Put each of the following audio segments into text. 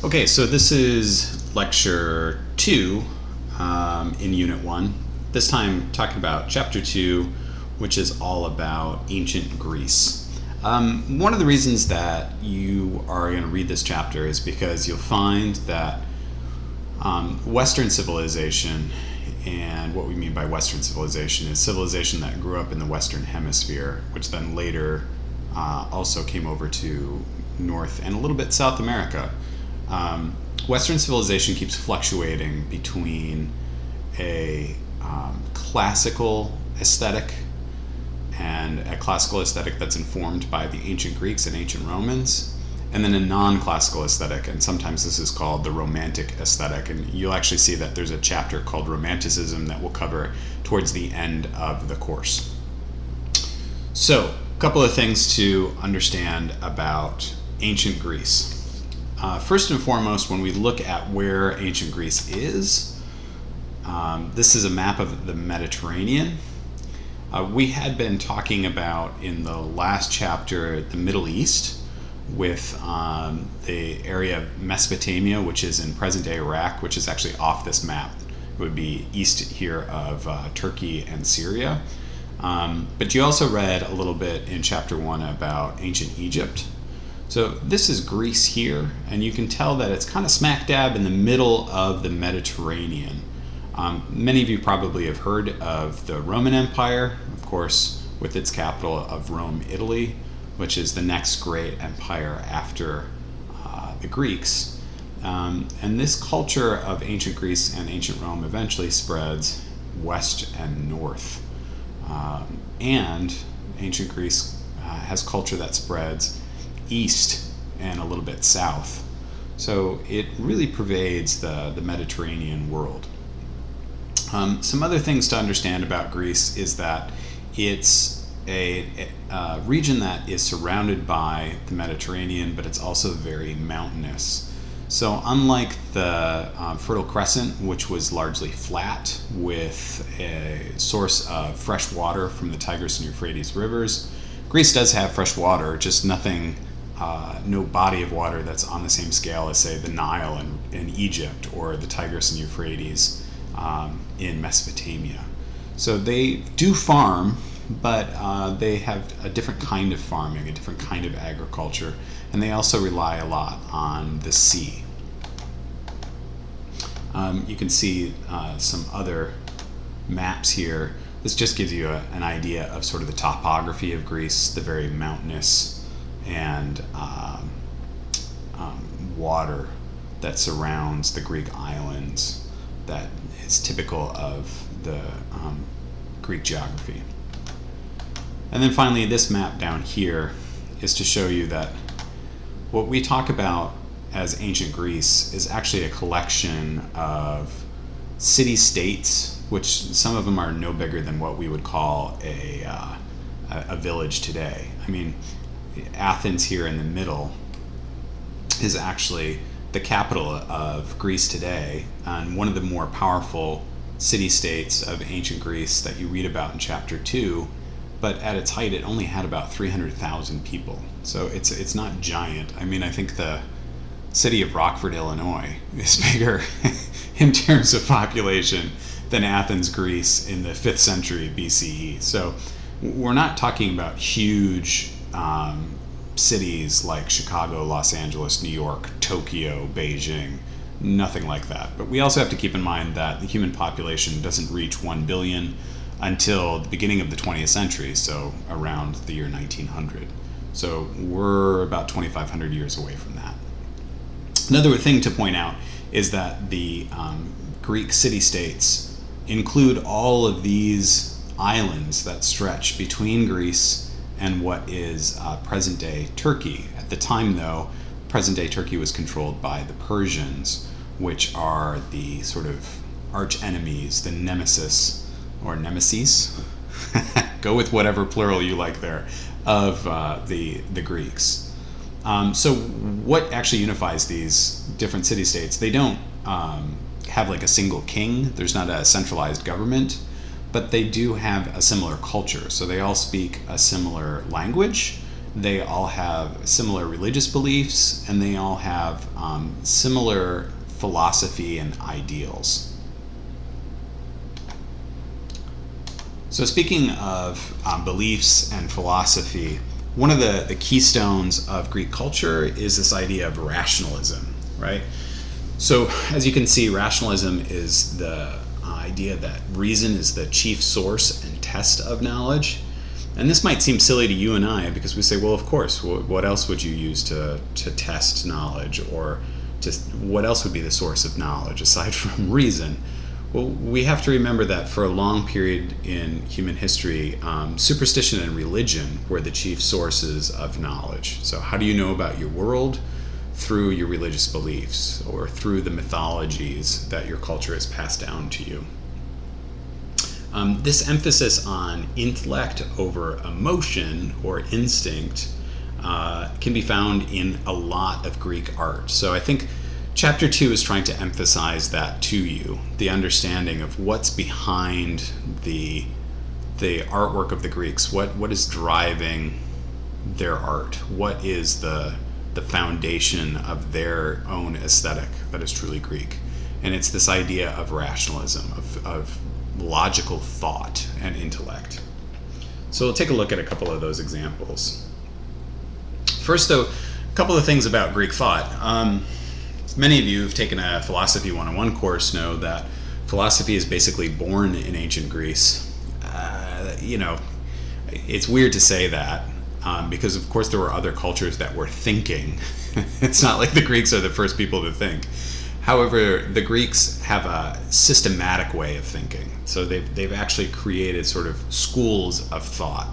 Okay, so this is lecture 2 in Unit 1. This time talking about Chapter 2, which is all about ancient Greece. One of the reasons that you are going to read this chapter is because you'll find that Western civilization, and what we mean by Western civilization is civilization that grew up in the Western Hemisphere, which then later also came over to North and a little bit South America. Western civilization keeps fluctuating between a classical aesthetic and a classical aesthetic that's informed by the ancient Greeks and ancient Romans, and then a non-classical aesthetic, and sometimes this is called the Romantic aesthetic, and you'll actually see that there's a chapter called Romanticism that we'll cover towards the end of the course. So, a couple of things to understand about ancient Greece. First and foremost, when we look at where ancient Greece is, this is a map of the Mediterranean. We had been talking about in the last chapter the Middle East with the area of Mesopotamia, which is in present-day Iraq, which is actually off this map. It would be east here of Turkey and Syria. But you also read a little bit in chapter 1 about ancient Egypt. So this is Greece here, and you can tell that it's kind of smack dab in the middle of the Mediterranean. Many of you probably have heard of the Roman Empire, of course, with its capital of Rome, Italy, which is the next great empire after the Greeks. And this culture of ancient Greece and ancient Rome eventually spreads west and north. And ancient Greece has culture that spreads east and a little bit south. So it really pervades the Mediterranean world. Some other things to understand about Greece is that it's a region that is surrounded by the Mediterranean, but it's also very mountainous. So unlike the Fertile Crescent, which was largely flat with a source of fresh water from the Tigris and Euphrates rivers, Greece does have fresh water, just nothing, no body of water that's on the same scale as, say, the Nile in Egypt or the Tigris and Euphrates in Mesopotamia. So they do farm, but they have a different kind of farming, a different kind of agriculture, and they also rely a lot on the sea. You can see some other maps here. This just gives you an idea of sort of the topography of Greece, the very mountainous and water that surrounds the Greek islands that is typical of the Greek geography. And then finally, this map down here is to show you that what we talk about as ancient Greece is actually a collection of city-states, which some of them are no bigger than what we would call a village today. I mean, Athens here in the middle is actually the capital of Greece today, and one of the more powerful city-states of ancient Greece that you read about in chapter 2, but at its height it only had about 300,000 people. So it's not giant. I mean, I think the city of Rockford, Illinois is bigger in terms of population than Athens, Greece in the 5th century BCE. So we're not talking about huge cities like Chicago, Los Angeles, New York, Tokyo, Beijing, nothing like that. But we also have to keep in mind that the human population doesn't reach 1 billion until the beginning of the 20th century, so around the year 1900. So we're about 2,500 years away from that. Another thing to point out is that the Greek city-states include all of these islands that stretch between Greece and what is present-day Turkey. At the time, though, present-day Turkey was controlled by the Persians, which are the sort of arch enemies, the nemesis, or nemesis, go with whatever plural you like there, of the Greeks. So what actually unifies these different city-states? They don't have like a single king. There's not a centralized government, but they do have a similar culture. So they all speak a similar language. they all have similar religious beliefs, and they all have similar philosophy and ideals. So speaking of beliefs and philosophy, one of the keystones of Greek culture is this idea of rationalism, right? So as you can see, rationalism is the idea that reason is the chief source and test of knowledge. And this might seem silly to you and I, because we say, well, of course, what else would you use to test knowledge, or just what else would be the source of knowledge aside from reason? Well, we have to remember that for a long period in human history, superstition and religion were the chief sources of knowledge. So how do you know about your world? Through your religious beliefs, or through the mythologies that your culture has passed down to you. This emphasis on intellect over emotion or instinct can be found in a lot of Greek art. So I think Chapter 2 is trying to emphasize that to you, the understanding of what's behind the artwork of the Greeks, what is driving their art, what is the foundation of their own aesthetic that is truly Greek. And it's this idea of rationalism, of logical thought and intellect. So we'll take a look at a couple of those examples. First, though, a couple of things about Greek thought. Many of you who've taken a Philosophy 101 course know that philosophy is basically born in ancient Greece. It's weird to say that because, of course, there were other cultures that were thinking. It's not like the Greeks are the first people to think. However, the Greeks have a systematic way of thinking. So they've actually created sort of schools of thought.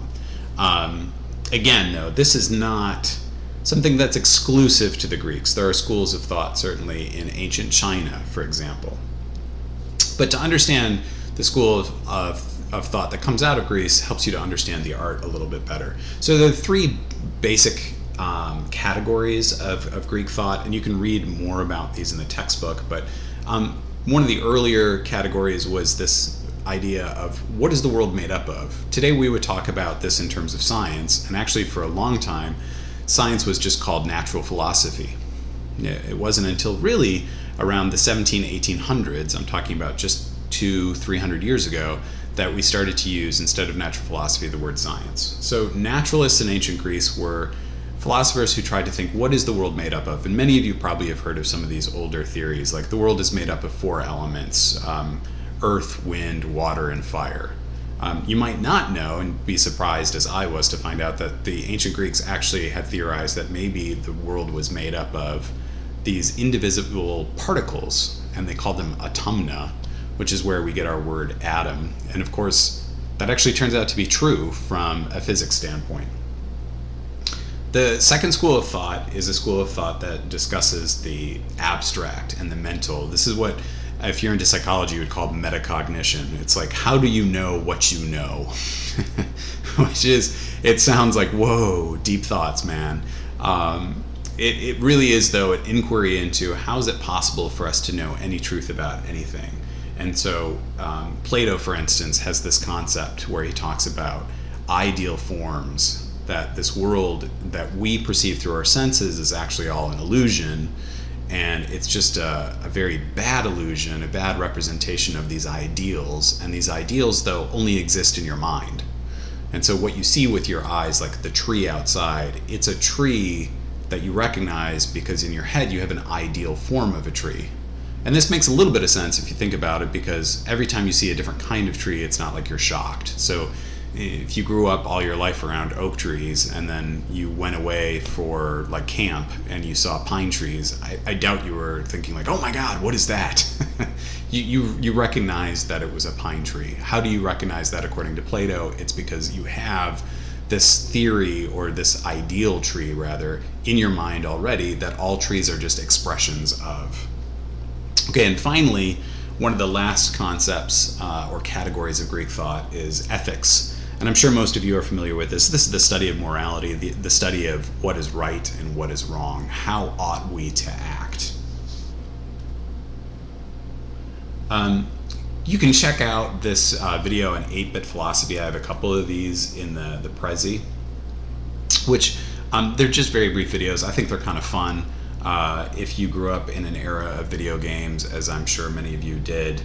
Again, though, this is not something that's exclusive to the Greeks. There are schools of thought, certainly, in ancient China, for example. But to understand the school of thought that comes out of Greece helps you to understand the art a little bit better. So there are three basic categories of Greek thought, and you can read more about these in the textbook, but one of the earlier categories was this idea of what is the world made up of? Today we would talk about this in terms of science, and actually for a long time, science was just called natural philosophy. It wasn't until really around the 1800s, I'm talking about just 200-300 years ago, that we started to use, instead of natural philosophy, the word science. So naturalists in ancient Greece were philosophers who tried to think, what is the world made up of? And many of you probably have heard of some of these older theories, like the world is made up of 4 elements, earth, wind, water, and fire. You might not know and be surprised, as I was, to find out that the ancient Greeks actually had theorized that maybe the world was made up of these indivisible particles, and they called them atomna, which is where we get our word atom. And of course, that actually turns out to be true from a physics standpoint. The second school of thought is a school of thought that discusses the abstract and the mental. This is what, if you're into psychology, you would call metacognition. It's like, how do you know what you know? Which is, it sounds like, whoa, deep thoughts, man. It really is, though, an inquiry into how is it possible for us to know any truth about anything. And so Plato, for instance, has this concept where he talks about ideal forms, that this world that we perceive through our senses is actually all an illusion, and it's just a very bad illusion, a bad representation of these ideals. And these ideals, though, only exist in your mind. And so what you see with your eyes, like the tree outside, it's a tree that you recognize because in your head you have an ideal form of a tree. And this makes a little bit of sense if you think about it, because every time you see a different kind of tree, it's not like you're shocked. So if you grew up all your life around oak trees and then you went away for like camp and you saw pine trees, I doubt you were thinking like, oh my God, what is that? you recognize that it was a pine tree. How do you recognize that according to Plato? It's because you have this theory, or this ideal tree rather, in your mind already, that all trees are just expressions of. Okay, and finally, one of the last concepts or categories of Greek thought is ethics. And I'm sure most of you are familiar with this. This is the study of morality, the study of what is right and what is wrong. How ought we to act? You can check out this video on 8-Bit Philosophy. I have a couple of these in the Prezi, which They're just very brief videos. I think they're kind of fun. If you grew up in an era of video games, as I'm sure many of you did,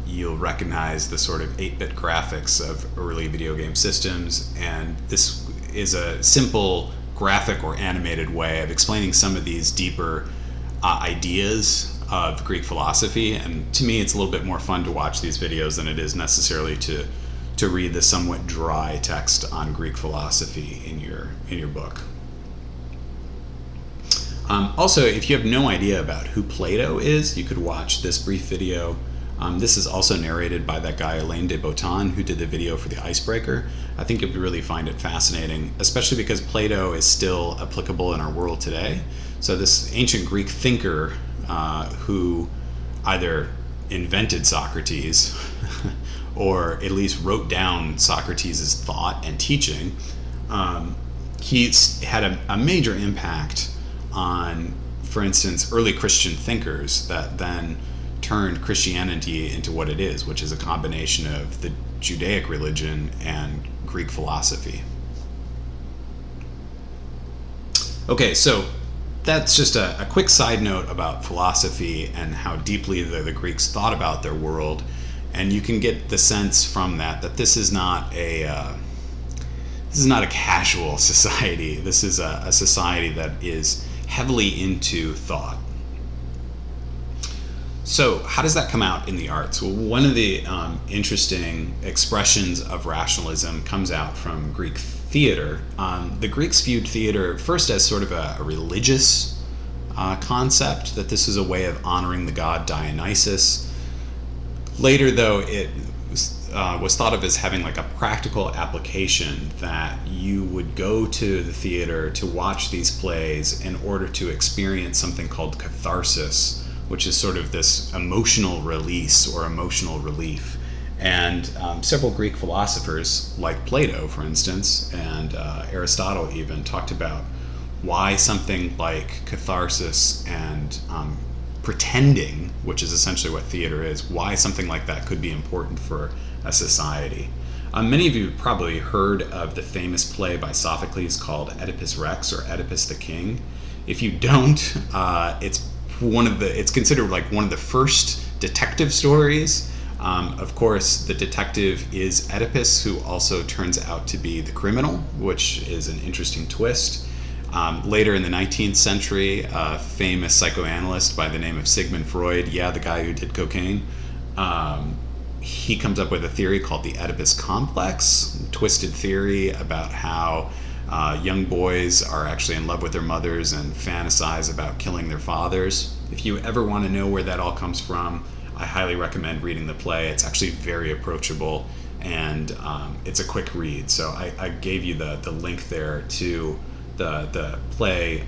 you'll recognize the sort of 8-bit graphics of early video game systems, and this is a simple graphic or animated way of explaining some of these deeper ideas of Greek philosophy. And to me, it's a little bit more fun to watch these videos than it is necessarily to read the somewhat dry text on Greek philosophy in your book. Also, if you have no idea about who Plato is, you could watch this brief video. This is also narrated by that guy Alain de Botton, who did the video for the Icebreaker. I think you'll really find it fascinating, especially because Plato is still applicable in our world today. So this ancient Greek thinker who either invented Socrates or at least wrote down Socrates' thought and teaching, he's had a major impact on, for instance, early Christian thinkers that then turned Christianity into what it is, which is a combination of the Judaic religion and Greek philosophy. Okay, so that's just a quick side note about philosophy and how deeply the Greeks thought about their world. And you can get the sense from that this is not a casual society. This is a society that is heavily into thought. So how does that come out in the arts? Well, one of the interesting expressions of rationalism comes out from Greek theater. The Greeks viewed theater first as sort of a religious concept, that this is a way of honoring the god Dionysus. Later, though, it was thought of as having like a practical application, that you would go to the theater to watch these plays in order to experience something called catharsis, which is sort of this emotional release or emotional relief. And several Greek philosophers, like Plato, for instance, and Aristotle even, talked about why something like catharsis and pretending, which is essentially what theater is, why something like that could be important for a society. Many of you have probably heard of the famous play by Sophocles called Oedipus Rex, or Oedipus the King. If you don't, it's considered like one of the first detective stories. Of course, the detective is Oedipus, who also turns out to be the criminal, which is an interesting twist. Later in the 19th century, a famous psychoanalyst by the name of Sigmund Freud, the guy who did cocaine, he comes up with a theory called the Oedipus complex, a twisted theory about how young boys are actually in love with their mothers and fantasize about killing their fathers. If you ever want to know where that all comes from, I highly recommend reading the play. It's actually very approachable, and it's a quick read. So I gave you the link there to the play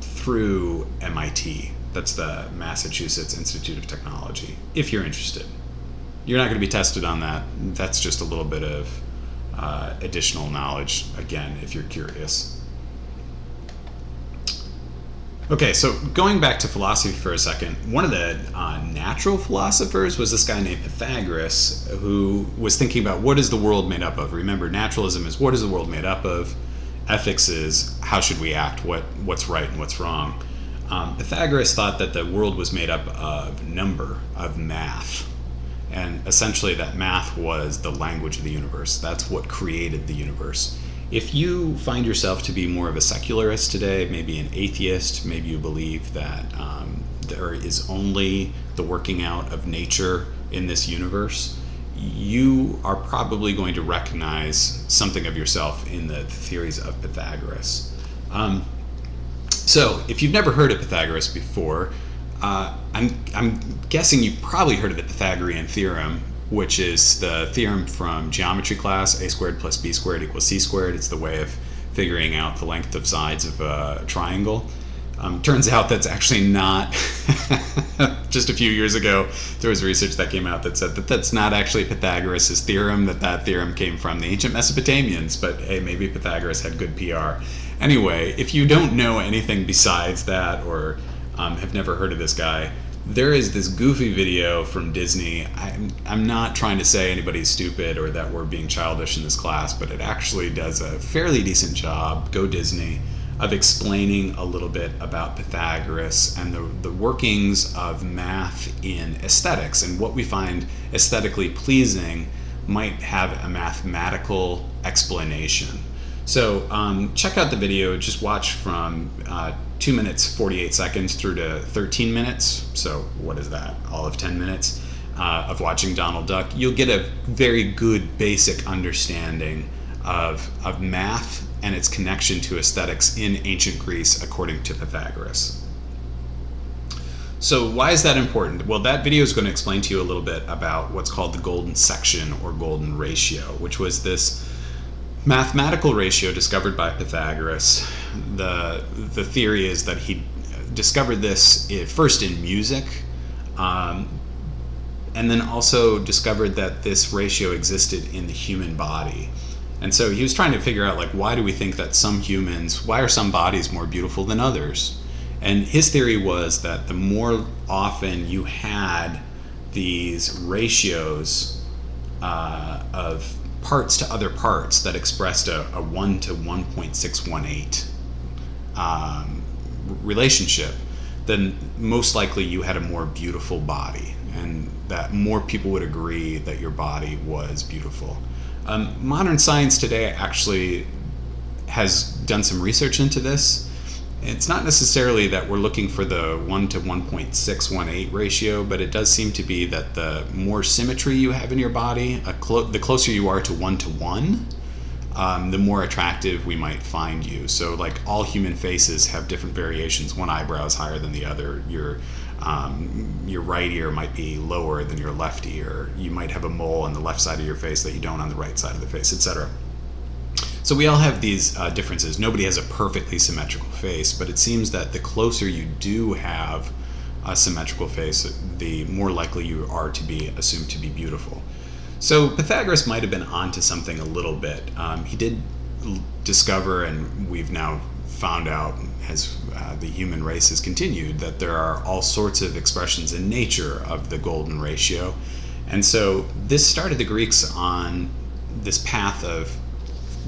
through MIT. That's the Massachusetts Institute of Technology, if you're interested. You're not going to be tested on that. That's just a little bit of additional knowledge, again, if you're curious. Okay, so going back to philosophy for a second, one of the natural philosophers was this guy named Pythagoras, who was thinking about what is the world made up of. Remember, naturalism is what is the world made up of. Ethics is how should we act, what's right and what's wrong. Pythagoras thought that the world was made up of number, of math. And essentially that math was the language of the universe. That's what created the universe. If you find yourself to be more of a secularist today, maybe an atheist, maybe you believe that there is only the working out of nature in this universe, you are probably going to recognize something of yourself in the theories of Pythagoras. So if you've never heard of Pythagoras before, I'm guessing you've probably heard of the Pythagorean theorem, which is the theorem from geometry class, a squared plus b squared equals c squared. It's the way of figuring out the length of sides of a triangle. Turns out that's actually not. Just a few years ago, there was research that came out that said that that's not actually Pythagoras' theorem, that theorem came from the ancient Mesopotamians, but hey, maybe Pythagoras had good PR. Anyway, if you don't know anything besides that, or have never heard of this guy, there is this goofy video from Disney. I'm not trying to say anybody's stupid or that we're being childish in this class, but it actually does a fairly decent job, go Disney, of explaining a little bit about Pythagoras and the workings of math in aesthetics, and what we find aesthetically pleasing might have a mathematical explanation. So check out the video. Just watch from 2 minutes 48 seconds through to 13 minutes. So what is that? All of 10 minutes of watching Donald Duck. You'll get a very good basic understanding of math and its connection to aesthetics in ancient Greece according to Pythagoras. So why is that important? Well, that video is going to explain to you a little bit about what's called the golden section or golden ratio, which was this mathematical ratio discovered by Pythagoras. The theory is that he discovered this first in music, and then also discovered that this ratio existed in the human body. And so he was trying to figure out, like, why do we think that why are some bodies more beautiful than others? And his theory was that the more often you had these ratios of parts to other parts that expressed a 1 to 1.618 relationship, then most likely you had a more beautiful body, and that more people would agree that your body was beautiful. Modern science today actually has done some research into this. It's not necessarily that we're looking for the 1 to 1.618 ratio, but it does seem to be that the more symmetry you have in your body, the closer you are to 1 to 1, the more attractive we might find you. So like all human faces have different variations. One eyebrow is higher than the other. Your right ear might be lower than your left ear. You might have a mole on the left side of your face that you don't on the right side of the face, etc. So we all have these differences. Nobody has a perfectly symmetrical face, but it seems that the closer you do have a symmetrical face, the more likely you are to be assumed to be beautiful. So Pythagoras might have been onto something a little bit. He did discover, and we've now found out as the human race has continued, that there are all sorts of expressions in nature of the golden ratio. And so this started the Greeks on this path of,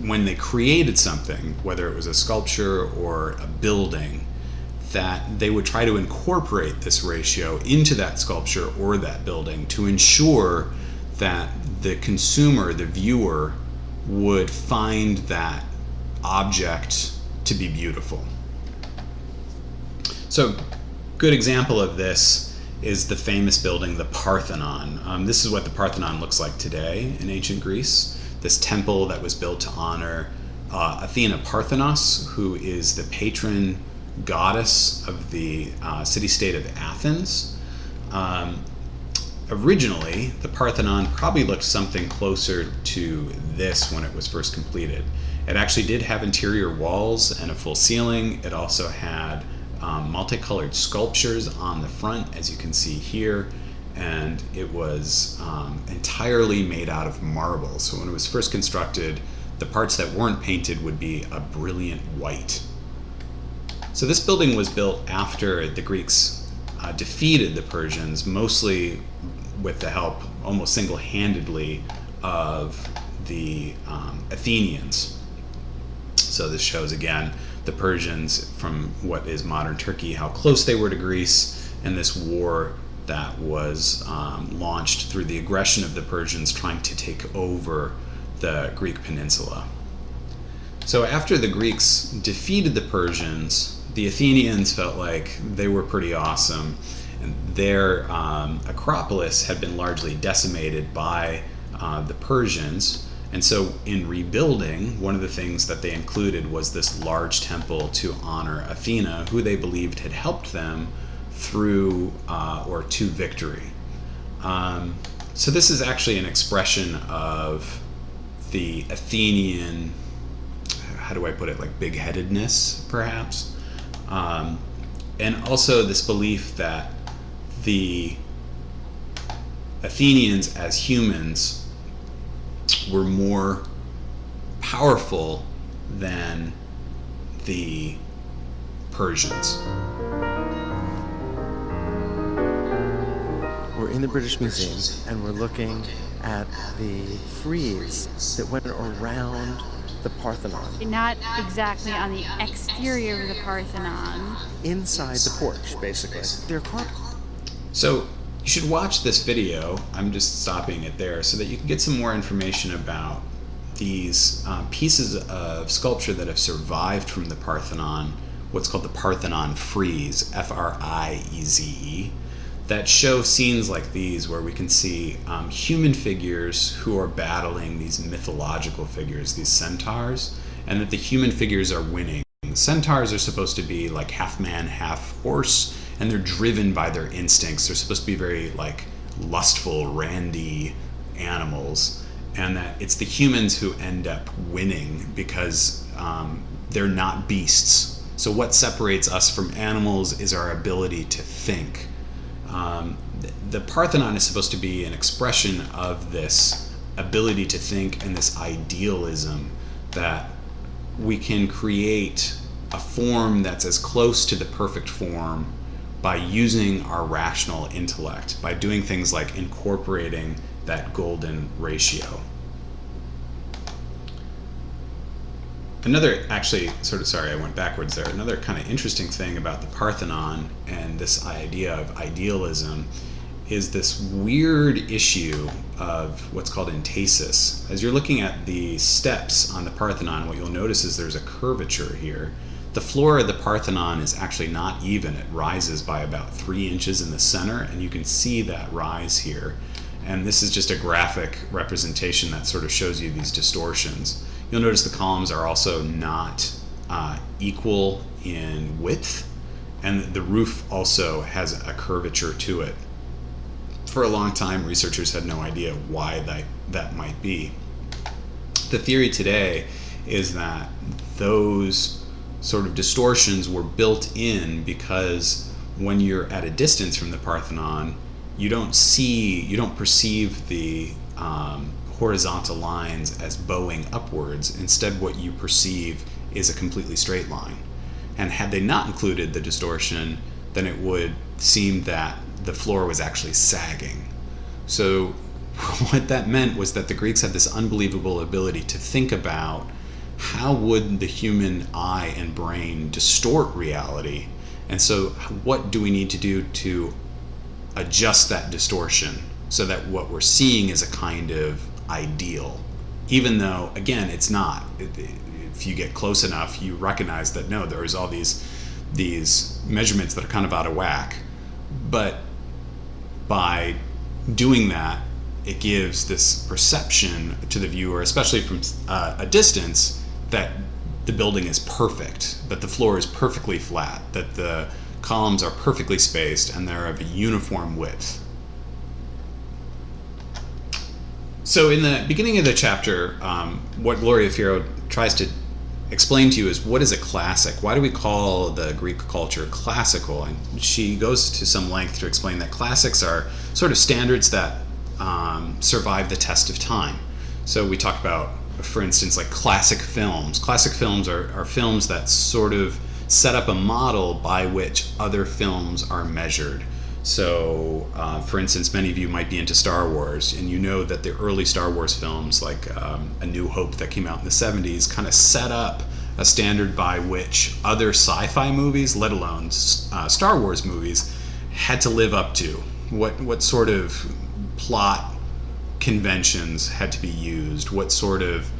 when they created something, whether it was a sculpture or a building, that they would try to incorporate this ratio into that sculpture or that building to ensure that the consumer, the viewer, would find that object to be beautiful. So, good example of this is the famous building, the Parthenon. This is what the Parthenon looks like today in ancient Greece. This temple that was built to honor Athena Parthenos, who is the patron goddess of the city-state of Athens. Originally, the Parthenon probably looked something closer to this when it was first completed. It actually did have interior walls and a full ceiling. It also had multicolored sculptures on the front, as you can see here, and it was entirely made out of marble. So when it was first constructed, the parts that weren't painted would be a brilliant white. So this building was built after the Greeks defeated the Persians, mostly with the help, almost single-handedly, of the Athenians. So this shows again the Persians from what is modern Turkey, how close they were to Greece, and this war that was launched through the aggression of the Persians trying to take over the Greek peninsula. So after the Greeks defeated the Persians, the Athenians felt like they were pretty awesome, and their Acropolis had been largely decimated by the Persians. And so in rebuilding, one of the things that they included was this large temple to honor Athena, who they believed had helped them through or to victory. So this is actually an expression of the Athenian, how do I put it, like big-headedness, perhaps? And also this belief that the Athenians as humans were more powerful than the Persians. We're in the British Museum, and we're looking at the frieze that went around the Parthenon. Not exactly on the exterior of the Parthenon. Inside the porch, basically. They're carved. So you should watch this video. I'm just stopping it there so that you can get some more information about these pieces of sculpture that have survived from the Parthenon, what's called the Parthenon frieze, F-R-I-E-Z-E, that show scenes like these where we can see human figures who are battling these mythological figures, these centaurs, and that the human figures are winning. Centaurs are supposed to be like half man, half horse, and they're driven by their instincts. They're supposed to be very like lustful, randy animals, and that it's the humans who end up winning because they're not beasts. So what separates us from animals is our ability to think. The Parthenon is supposed to be an expression of this ability to think and this idealism that we can create a form that's as close to the perfect form by using our rational intellect, by doing things like incorporating that golden ratio. Another, actually, sorry, I went backwards there. Another kind of interesting thing about the Parthenon and this idea of idealism is this weird issue of what's called entasis. As you're looking at the steps on the Parthenon, what you'll notice is there's a curvature here. The floor of the Parthenon is actually not even. It rises by about 3 inches in the center, and you can see that rise here. And this is just a graphic representation that sort of shows you these distortions. You'll notice the columns are also not equal in width, and the roof also has a curvature to it. For a long time, researchers had no idea why that might be. The theory today is that those sort of distortions were built in because when you're at a distance from the Parthenon, you don't perceive the horizontal lines as bowing upwards. Instead, what you perceive is a completely straight line. And had they not included the distortion, then it would seem that the floor was actually sagging. So what that meant was that the Greeks had this unbelievable ability to think about how would the human eye and brain distort reality, and so what do we need to do to adjust that distortion so that what we're seeing is a kind of ideal, even though, again, it's not. If you get close enough, you recognize that no, there's all these measurements that are kind of out of whack. But by doing that, it gives this perception to the viewer, especially from a distance, that the building is perfect, that the floor is perfectly flat, that the columns are perfectly spaced, and they're of a uniform width. So in the beginning of the chapter, what Gloria Fierro tries to explain to you is, what is a classic? Why do we call the Greek culture classical? And she goes to some length to explain that classics are sort of standards that survive the test of time. So we talk about, for instance, like classic films. Classic films are films that sort of set up a model by which other films are measured. So, for instance, many of you might be into Star Wars, and you know that the early Star Wars films, like A New Hope that came out in the 70s, kind of set up a standard by which other sci-fi movies, let alone Star Wars movies, had to live up to. What sort of plot conventions had to be used, what sort of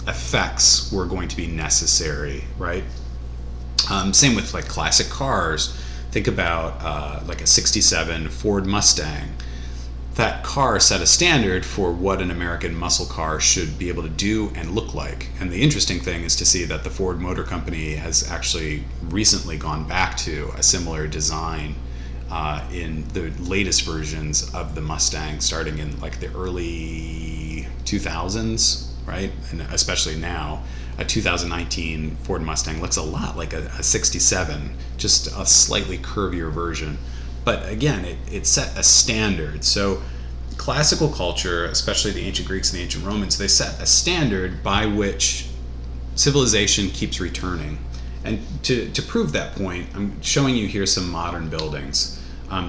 effects were going to be necessary, right? Same with like classic cars. Think about like a 67 Ford Mustang. That car set a standard for what an American muscle car should be able to do and look like. And the interesting thing is to see that the Ford Motor Company has actually recently gone back to a similar design in the latest versions of the Mustang, starting in like the early 2000s, right? And especially now, a 2019 Ford Mustang looks a lot like a 67, just a slightly curvier version. But again, it set a standard. So classical culture, especially the ancient Greeks and the ancient Romans, they set a standard by which civilization keeps returning. And to prove that point, I'm showing you here some modern buildings.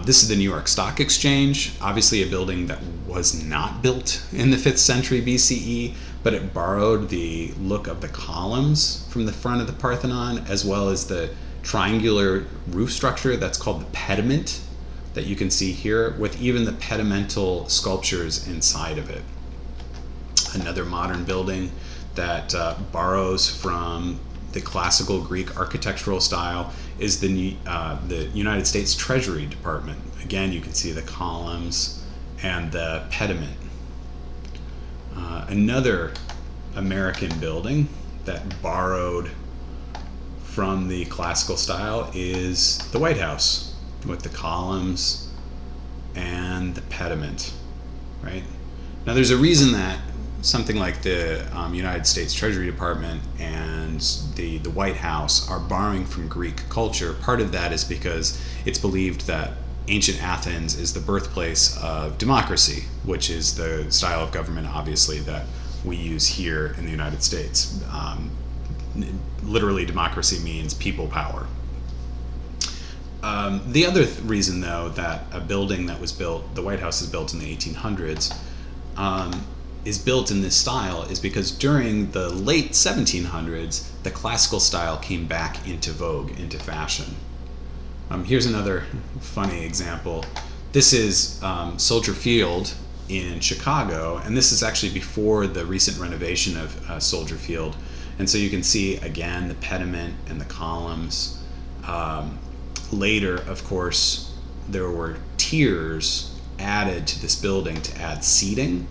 This is the New York Stock Exchange, obviously a building that was not built in the 5th century BCE, but it borrowed the look of the columns from the front of the Parthenon, as well as the triangular roof structure that's called the pediment that you can see here, with even the pedimental sculptures inside of it. Another modern building that borrows from the classical Greek architectural style is the United States Treasury Department. Again, you can see the columns and the pediment. Another American building that borrowed from the classical style is the White House, with the columns and the pediment, right? Now there's a reason that something like the United States Treasury Department and the White House are borrowing from Greek culture. Part of that is because it's believed that ancient Athens is the birthplace of democracy, which is the style of government, obviously, that we use here in the United States. Literally, democracy means people power. The other reason, though, that a building that was built, the White House is built in the 1800s, is built in this style is because during the late 1700s, the classical style came back into vogue, into fashion. Here's another funny example. This is Soldier Field in Chicago, and this is actually before the recent renovation of Soldier Field. And so you can see, again, the pediment and the columns. Later, of course, there were tiers added to this building to add seating.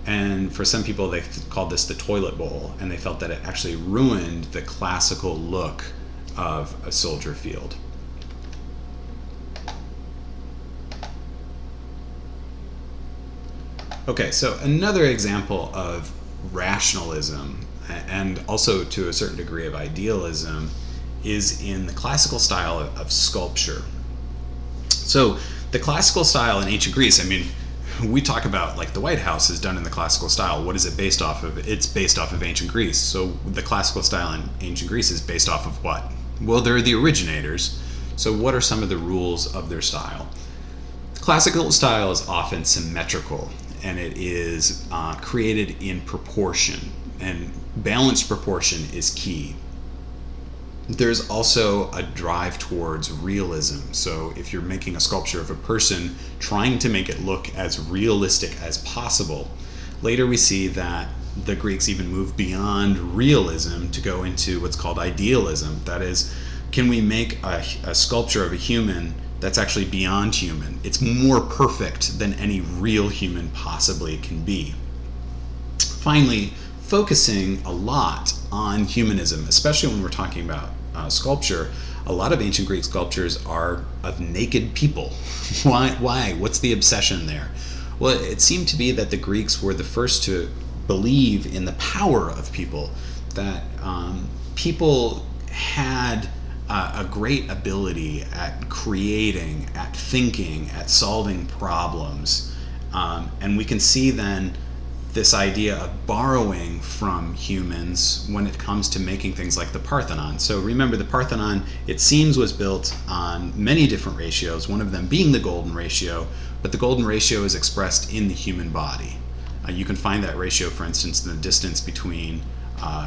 And for some people, they called this the toilet bowl, and they felt that it actually ruined the classical look of a Soldier Field. Okay, so another example of rationalism, and also to a certain degree of idealism, is in the classical style of sculpture. So the classical style in ancient Greece, I mean, we talk about like the White House is done in the classical style. What is it based off of? It's based off of ancient Greece. So the classical style in ancient Greece is based off of what? Well, they're the originators. So what are some of the rules of their style? The classical style is often symmetrical, and it is created in proportion, and balanced proportion is key. There's also a drive towards realism. So if you're making a sculpture of a person, trying to make it look as realistic as possible. Later we see that the Greeks even moved beyond realism to go into what's called idealism. That is, can we make a sculpture of a human that's actually beyond human? It's more perfect than any real human possibly can be. Finally, focusing a lot on humanism, especially when we're talking about sculpture. A lot of ancient Greek sculptures are of naked people. Why? What's the obsession there? Well, it seemed to be that the Greeks were the first to believe in the power of people, that people had a great ability at creating, at thinking, at solving problems. And we can see then this idea of borrowing from humans when it comes to making things like the Parthenon. So remember, the Parthenon, it seems, was built on many different ratios, one of them being the golden ratio, but the golden ratio is expressed in the human body. You can find that ratio, for instance, in the distance between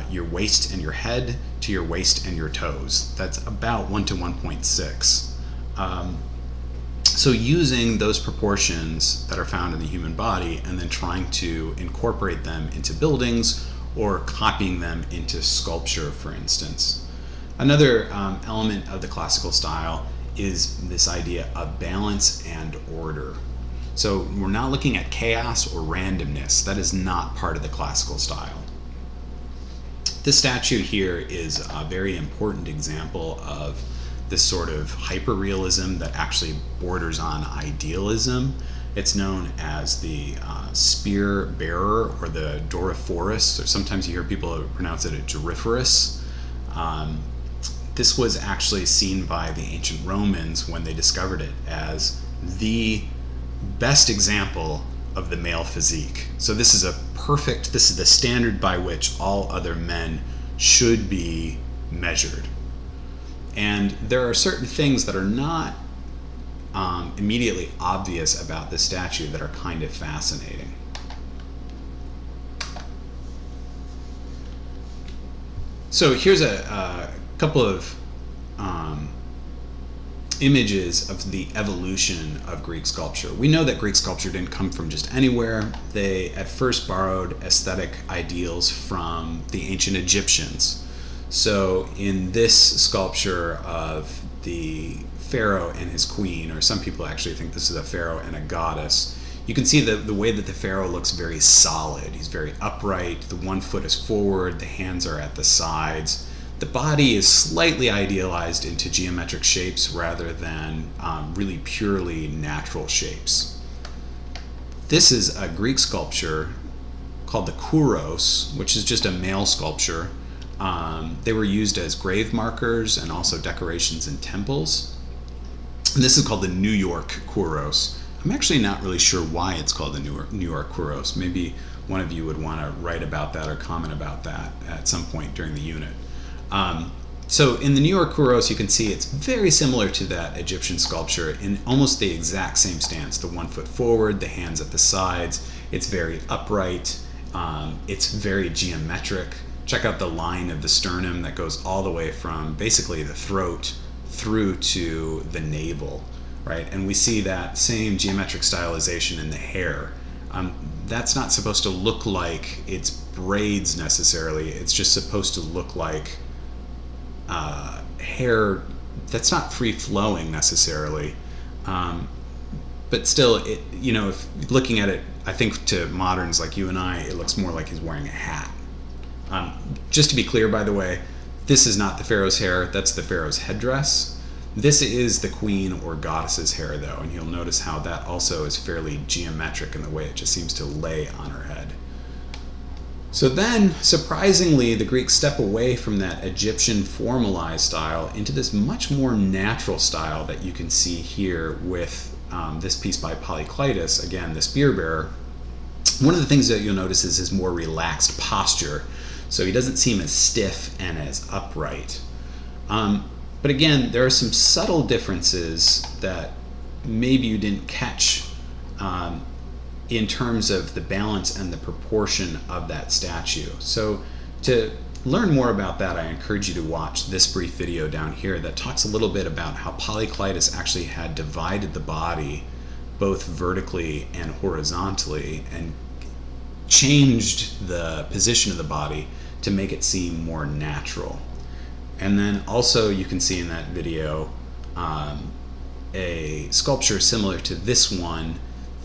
your waist and your head to your waist and your toes. That's about 1 to 1.6. So using those proportions that are found in the human body and then trying to incorporate them into buildings or copying them into sculpture, for instance. Another element of the classical style is this idea of balance and order. So we're not looking at chaos or randomness. That is not part of the classical style. This statue here is a very important example of this sort of hyperrealism that actually borders on idealism. It's known as the spear bearer, or the Doryphorus, or sometimes you hear people pronounce it a Doryphorus. This was actually seen by the ancient Romans when they discovered it as the best example of the male physique. So this is this is the standard by which all other men should be measured. And there are certain things that are not immediately obvious about the statue that are kind of fascinating. So here's a couple of images of the evolution of Greek sculpture. We know that Greek sculpture didn't come from just anywhere. They at first borrowed aesthetic ideals from the ancient Egyptians. So in this sculpture of the pharaoh and his queen, or some people actually think this is a pharaoh and a goddess, you can see the way that the pharaoh looks very solid. He's very upright, the one foot is forward, the hands are at the sides. The body is slightly idealized into geometric shapes rather than really purely natural shapes. This is a Greek sculpture called the Kouros, which is just a male sculpture. They were used as grave markers and also decorations in temples. And this is called the New York Kouros. I'm actually not really sure why it's called the New York Kouros. Maybe one of you would want to write about that or comment about that at some point during the unit. So in the New York Kouros, you can see it's very similar to that Egyptian sculpture in almost the exact same stance. The one foot forward, the hands at the sides. It's very upright. It's very geometric. Check out the line of the sternum that goes all the way from basically the throat through to the navel, right? And we see that same geometric stylization in the hair. That's not supposed to look like it's braids necessarily. It's just supposed to look like hair that's not free-flowing necessarily, but still, if looking at it, I think to moderns like you and I, it looks more like he's wearing a hat. Just to be clear, by the way, this is not the pharaoh's hair, that's the pharaoh's headdress. This is the queen or goddess's hair, though, and you'll notice how that also is fairly geometric in the way it just seems to lay on her head. So then, surprisingly, the Greeks step away from that Egyptian formalized style into this much more natural style that you can see here with this piece by Polykleitos, again, the spear bearer. One of the things that you'll notice is his more relaxed posture. So he doesn't seem as stiff and as upright. But again, there are some subtle differences that maybe you didn't catch in terms of the balance and the proportion of that statue. So to learn more about that, I encourage you to watch this brief video down here that talks a little bit about how Polykleitos actually had divided the body both vertically and horizontally and changed the position of the body to make it seem more natural. And then also you can see in that video a sculpture similar to this one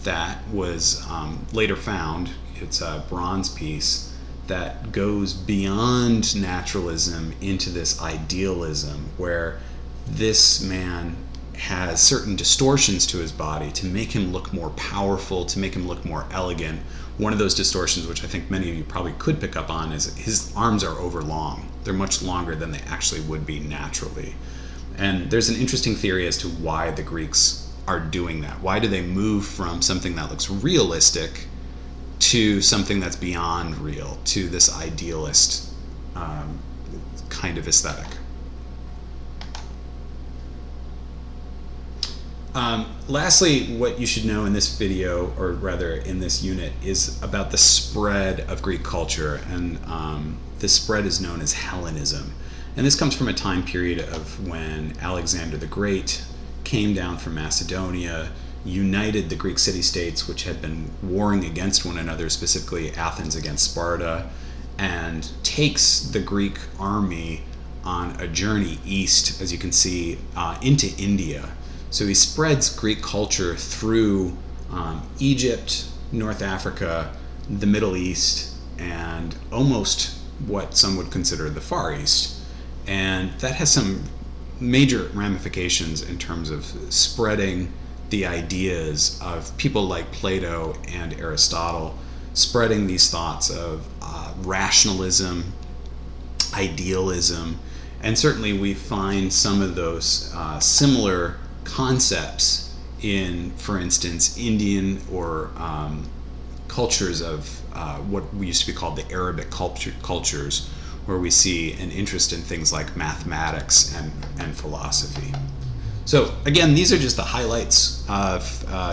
that was later found. It's a bronze piece that goes beyond naturalism into this idealism, where this man has certain distortions to his body to make him look more powerful, to make him look more elegant. One of those distortions, which I think many of you probably could pick up on, is his arms are overlong. They're much longer than they actually would be naturally. And there's an interesting theory as to why the Greeks are doing that. Why do they move from something that looks realistic to something that's beyond real, to this idealist kind of aesthetic? Lastly, what you should know in this video, or rather in this unit, is about the spread of Greek culture, and this spread is known as Hellenism. And this comes from a time period of when Alexander the Great came down from Macedonia, united the Greek city-states which had been warring against one another, specifically Athens against Sparta, and takes the Greek army on a journey east, as you can see, into India. So he spreads Greek culture through Egypt, North Africa, the Middle East, and almost what some would consider the Far East. And that has some major ramifications in terms of spreading the ideas of people like Plato and Aristotle, spreading these thoughts of rationalism, idealism, and certainly we find some of those similar concepts in, for instance, Indian or cultures of what we used to be called the Arabic cultures, where we see an interest in things like mathematics and philosophy. So again, these are just the highlights of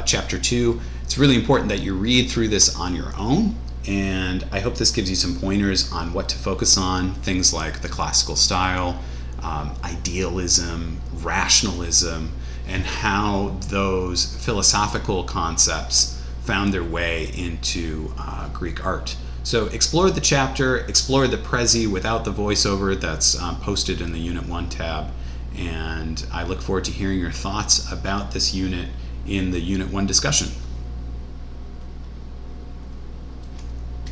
Chapter 2. It's really important that you read through this on your own, and I hope this gives you some pointers on what to focus on, things like the classical style, idealism, rationalism, and how those philosophical concepts found their way into Greek art. So explore the chapter, explore the Prezi without the voiceover that's posted in the Unit 1 tab, and I look forward to hearing your thoughts about this unit in the Unit 1 discussion.